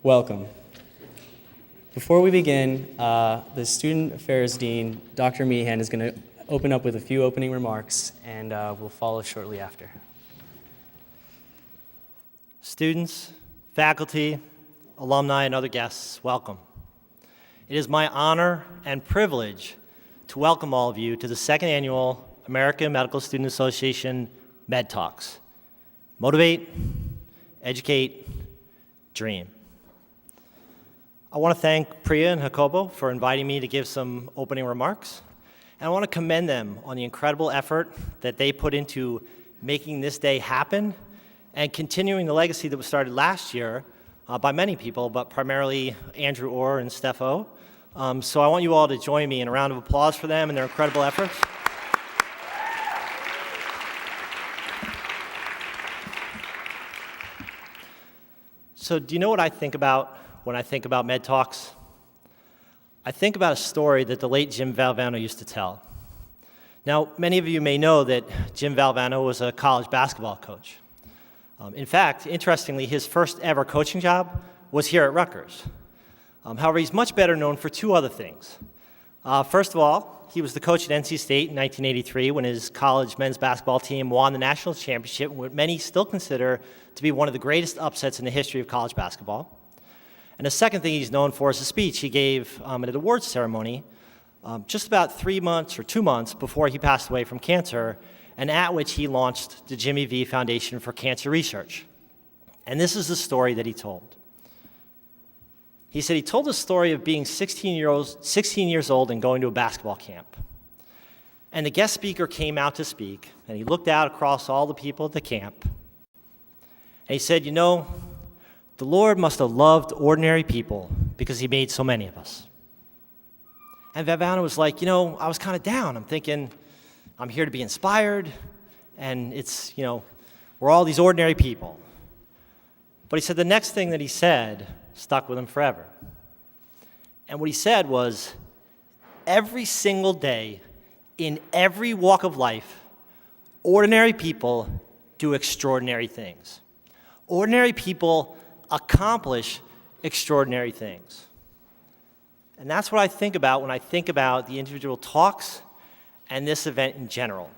Welcome. Before we begin, the Student Affairs Dean, Dr. Mehan, is going to open up with a few opening remarks, and we'll follow shortly after. Students, faculty, alumni, and other guests, welcome. It is my honor and privilege to welcome all of you to the second annual American Medical Student Association Med Talks. Motivate, educate, dream. I want to thank Priya and Jacobo for inviting me to give some opening remarks. And I want to commend them on the incredible effort that they put into making this day happen and continuing the legacy that was started last year by many people, but primarily Andrew Orr and Steph O. So I want you all to join me in a round of applause for them and their incredible efforts. So do you know what I think about when I think about Med Talks? I think about a story that the late Jim Valvano used to tell. Now, many of you may know that Jim Valvano was a college basketball coach. In fact, interestingly, his first ever coaching job was here at Rutgers. However, he's much better known for two other things. First of all, he was the coach at NC State in 1983 when his college men's basketball team won the national championship, what many still consider to be one of the greatest upsets in the history of college basketball. And the second thing he's known for is a speech he gave at an awards ceremony just about 3 months or 2 months before he passed away from cancer, and at which he launched the Jimmy V Foundation for Cancer Research. And this is the story that he told. He said he told the story of being 16 years old and going to a basketball camp. And the guest speaker came out to speak, and he looked out across all the people at the camp, and he said, you know, the Lord must have loved ordinary people because he made so many of us. And Valvano was like, you know, I was kind of down. I'm thinking, I'm here to be inspired, and it's, you know, we're all these ordinary people. But he said the next thing that he said stuck with him forever. And what he said was, every single day, in every walk of life, ordinary people do extraordinary things. Ordinary people accomplish extraordinary things. And that's what I think about when I think about the individual talks and this event in general.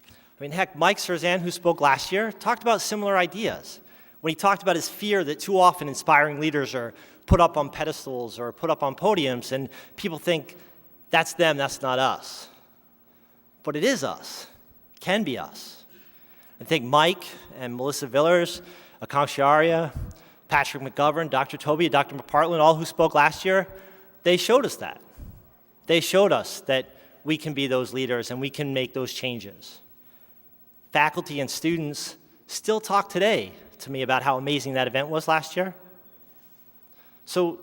I mean, heck, Mike Serzan, who spoke last year, talked about similar ideas when he talked about his fear that too often inspiring leaders are put up on pedestals or put up on podiums, and people think, that's them, that's not us. But it is us. It can be us. I think Mike and Melissa Villers, Akanksha Arya, Patrick McGovern, Dr. Toby, Dr. McPartland, all who spoke last year, they showed us that. They showed us that we can be those leaders and we can make those changes. Faculty and students still talk today to me about how amazing that event was last year. So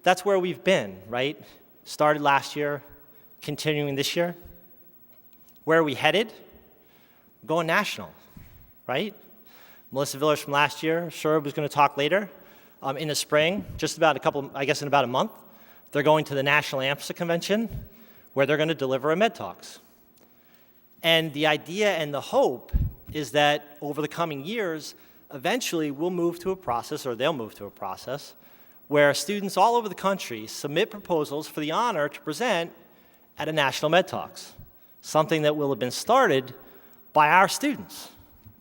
that's where we've been, right? Started last year, continuing this year. Where are we headed? We're going national, right? Melissa Villers from last year, Shurab was going to talk later. In the spring, just about in about a month, they're going to the National AMSA Convention where they're going to deliver a Med Talks. And the idea and the hope is that over the coming years, eventually we'll move to a process, or they'll move to a process, where students all over the country submit proposals for the honor to present at a National Med Talks, something that will have been started by our students.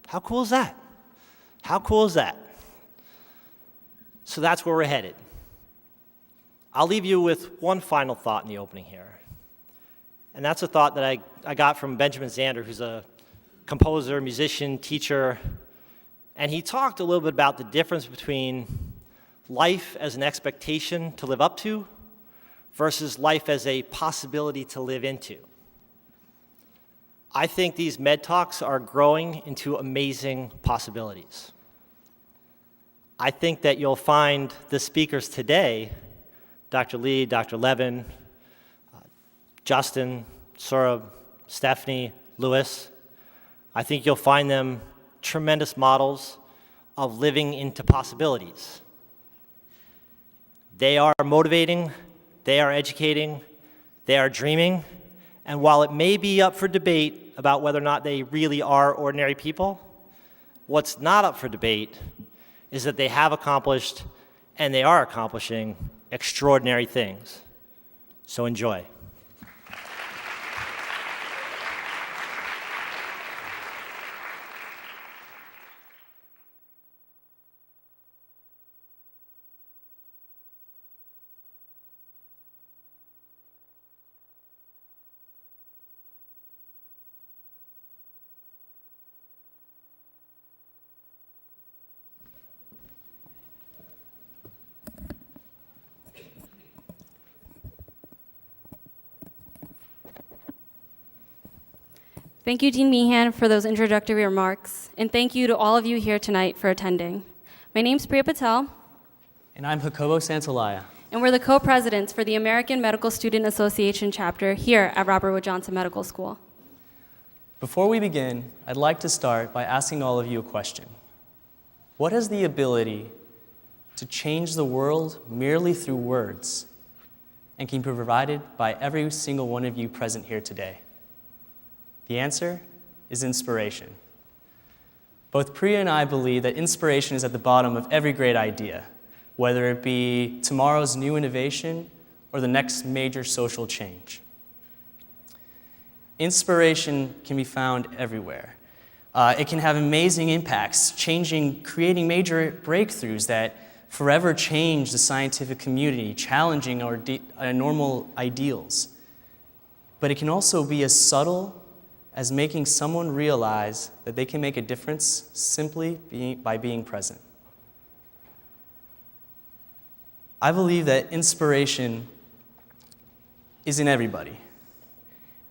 How cool is that? How cool is that? So that's where we're headed. I'll leave you with one final thought in the opening here. And that's a thought that I got from Benjamin Zander, who's a composer, musician, teacher. And he talked a little bit about the difference between life as an expectation to live up to versus life as a possibility to live into. I think these Med Talks are growing into amazing possibilities. I think that you'll find the speakers today, Dr. Lee, Dr. Levin, Justin, Saurabh, Stephanie, Lewis, I think you'll find them tremendous models of living into possibilities. They are motivating, they are educating, they are dreaming, and while it may be up for debate about whether or not they really are ordinary people, what's not up for debate is that they have accomplished and they are accomplishing extraordinary things. So enjoy. Thank you, Dean Mehan, for those introductory remarks, and thank you to all of you here tonight for attending. My name's Priya Patel, And I'm Jacobo Santolaya. and we're the co-presidents for the American Medical Student Association chapter here at Robert Wood Johnson Medical School. Before we begin, I'd like to start by asking all of you a question. What has the ability to change the world merely through words and can be provided by every single one of you present here today? The answer is inspiration. Both Priya and I believe that inspiration is at the bottom of every great idea, whether it be tomorrow's new innovation or the next major social change. Inspiration can be found everywhere. It can have amazing impacts, creating major breakthroughs that forever change the scientific community, challenging our normal ideals. But it can also be as subtle as making someone realize that they can make a difference simply by being present. I believe that inspiration is in everybody.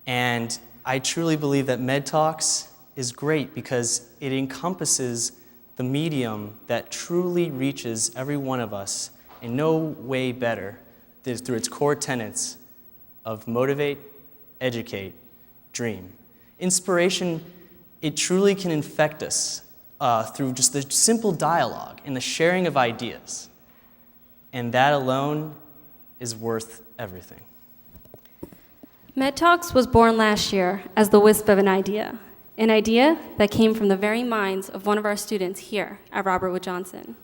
And I truly believe that Med Talks is great because it encompasses the medium that truly reaches every one of us in no way better than through its core tenets of motivate, educate, dream. Inspiration, it truly can infect us through just the simple dialogue and the sharing of ideas. And that alone is worth everything. Med Talks was born last year as the wisp of an idea that came from the very minds of one of our students here at Robert Wood Johnson.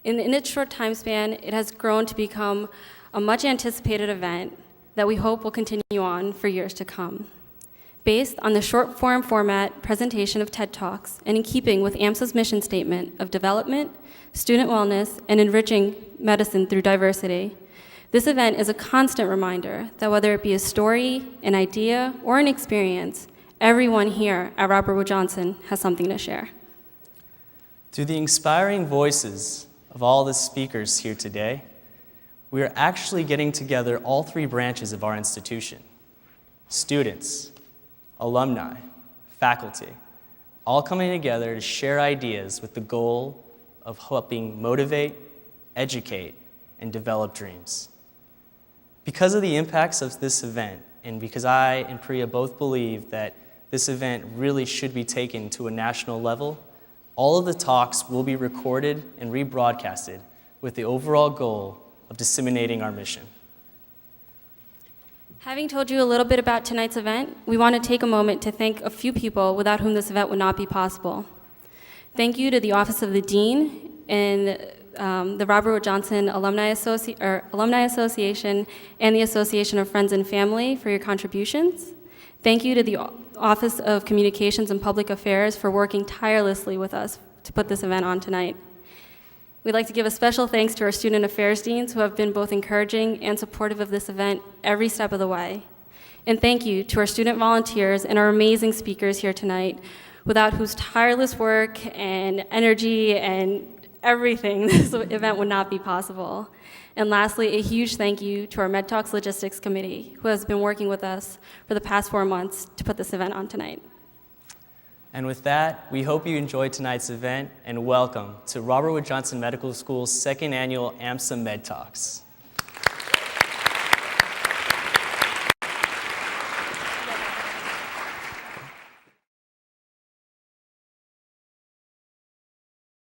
In its short time span, it has grown to become a much anticipated event that we hope will continue on for years to come. Based on the short form format presentation of TED Talks and in keeping with AMSA's mission statement of development, student wellness, and enriching medicine through diversity, this event is a constant reminder that whether it be a story, an idea, or an experience, everyone here at Robert Wood Johnson has something to share. Through the inspiring voices of all the speakers here today, we are actually getting together all three branches of our institution: students, alumni, faculty, all coming together to share ideas with the goal of helping motivate, educate, and develop dreams. Because of the impacts of this event, and because I and Priya both believe that this event really should be taken to a national level, all of the talks will be recorded and rebroadcasted with the overall goal of disseminating our mission. Having told you a little bit about tonight's event, we want to take a moment to thank a few people without whom this event would not be possible. Thank you to the Office of the Dean and the Robert Wood Johnson Alumni Association and the Association of Friends and Family for your contributions. Thank you to the Office of Communications and Public Affairs for working tirelessly with us to put this event on tonight. We'd like to give a special thanks to our student affairs deans who have been both encouraging and supportive of this event every step of the way. And thank you to our student volunteers and our amazing speakers here tonight, without whose tireless work and energy and everything, this event would not be possible. And lastly, a huge thank you to our Med Talks Logistics Committee, who has been working with us for the past 4 months to put this event on tonight. And with that, we hope you enjoyed tonight's event, and welcome to Robert Wood Johnson Medical School's second annual AMSA Med Talks.